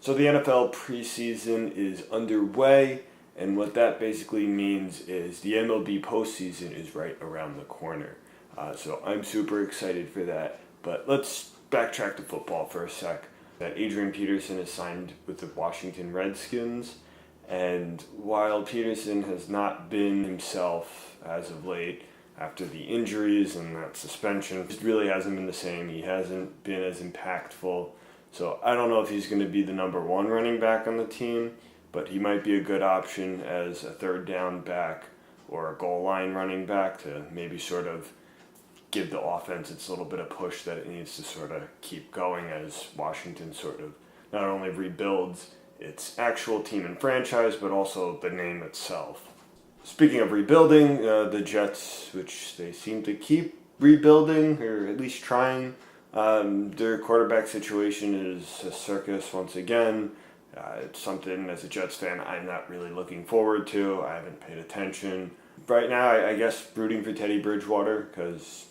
So the NFL preseason is underway, and what that basically means is the MLB postseason is right around the corner. So I'm super excited for that. But let's backtrack to football for a sec. That Adrian Peterson is signed with the Washington Redskins, and while Peterson has not been himself as of late, after the injuries and that suspension, it really hasn't been the same. He hasn't been as impactful. So I don't know if he's going to be the number one running back on the team, but he might be a good option as a third down back or a goal line running back to maybe sort of give the offense its little bit of push that it needs to sort of keep going as Washington sort of not only rebuilds its actual team and franchise, but also the name itself. Speaking of rebuilding, the Jets, which they seem to keep rebuilding, or at least trying, their quarterback situation is a circus once again. It's something, as a Jets fan, I'm not really looking forward to. I haven't paid attention. Right now, I guess rooting for Teddy Bridgewater, because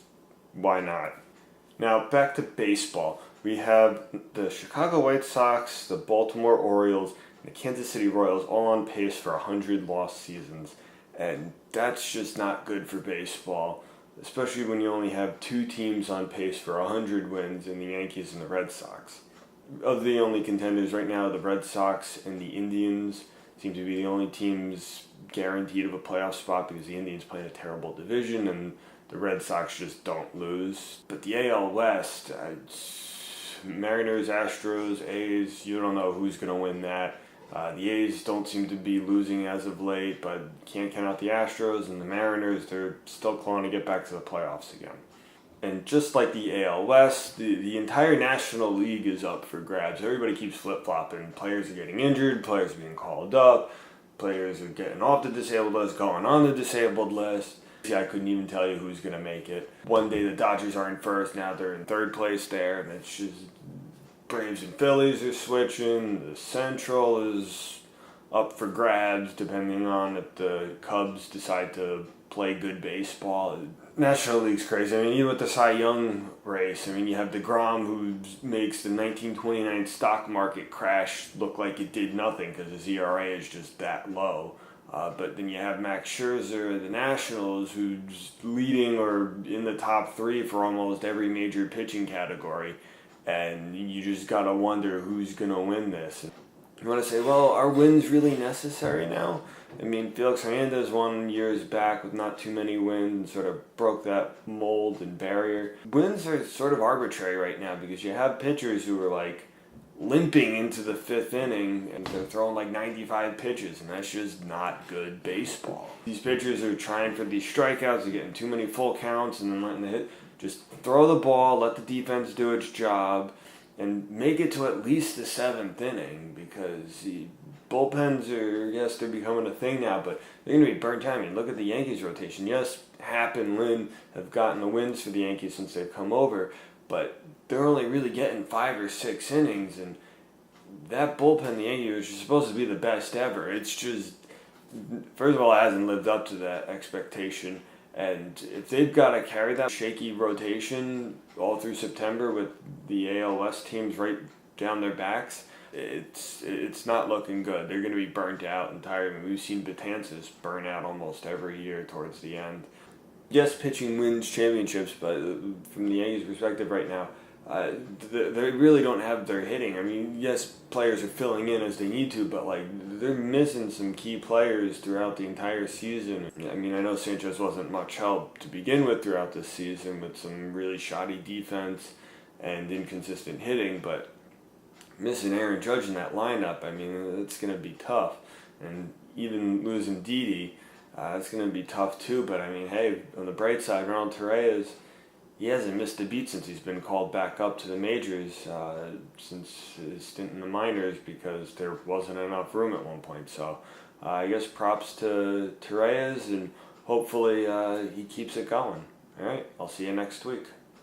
why not? Now, back to baseball. We have the Chicago White Sox, the Baltimore Orioles, and the Kansas City Royals all on pace for 100 lost seasons. And that's just not good for baseball, especially when you only have two teams on pace for 100 wins in the Yankees and the Red Sox. Of the only contenders right now, the Red Sox and the Indians seem to be the only teams guaranteed of a playoff spot because the Indians play in a terrible division and the Red Sox just don't lose. But the AL West, Mariners, Astros, A's, you don't know who's going to win that. The A's don't seem to be losing as of late, but can't count out the Astros, and the Mariners, they're still clawing to get back to the playoffs again. And just like the AL West, the entire National League is up for grabs. Everybody keeps flip-flopping. Players are getting injured, players are being called up, players are getting off the disabled list, going on the disabled list. I couldn't even tell you who's going to make it. One day the Dodgers are in first, now they're in third place there, and it's just Braves and Phillies are switching. The Central is up for grabs depending on if the Cubs decide to play good baseball. National League's crazy. I mean, even with the Cy Young race, I mean, you have DeGrom who makes the 1929 stock market crash look like it did nothing because his ERA is just that low. But then you have Max Scherzer of the Nationals, who's leading or in the top three for almost every major pitching category. And you just gotta wonder who's gonna win this. You want to say, well, are wins really necessary now? I mean, Felix Hernandez won years back with not too many wins and sort of broke that mold and barrier. Wins are sort of arbitrary right now because you have pitchers who are like limping into the fifth inning and they're throwing like 95 pitches, and that's just not good baseball. These pitchers are trying for these strikeouts, they're getting too many full counts and then letting the hit. Just throw the ball, let the defense do its job, and make it to at least the seventh inning, because the bullpens are, yes, they're becoming a thing now, but they're going to be burnt out. I mean, look at the Yankees rotation. Yes, Happ and Lynn have gotten the wins for the Yankees since they've come over, but they're only really getting 5 or 6 innings, and that bullpen, the Yankees, which is supposed to be the best ever, it's just, first of all, it hasn't lived up to that expectation. And if they've got to carry that shaky rotation all through September with the AL West teams right down their backs, it's not looking good. They're going to be burnt out and tired. I mean, we've seen Betances burn out almost every year towards the end. Yes, pitching wins championships, but from the Yankees' perspective right now, they really don't have their hitting. I mean, yes, players are filling in as they need to, but like they're missing some key players throughout the entire season. I mean, I know Sanchez wasn't much help to begin with throughout this season with some really shoddy defense and inconsistent hitting, but missing Aaron Judge in that lineup, I mean, it's going to be tough. And even losing Didi, it's going to be tough too. But I mean, hey, on the bright side, Ronald Torreyes, he hasn't missed a beat since he's been called back up to the majors since his stint in the minors because there wasn't enough room at one point. So I guess props to Torreyes, and hopefully he keeps it going. All right, I'll see you next week.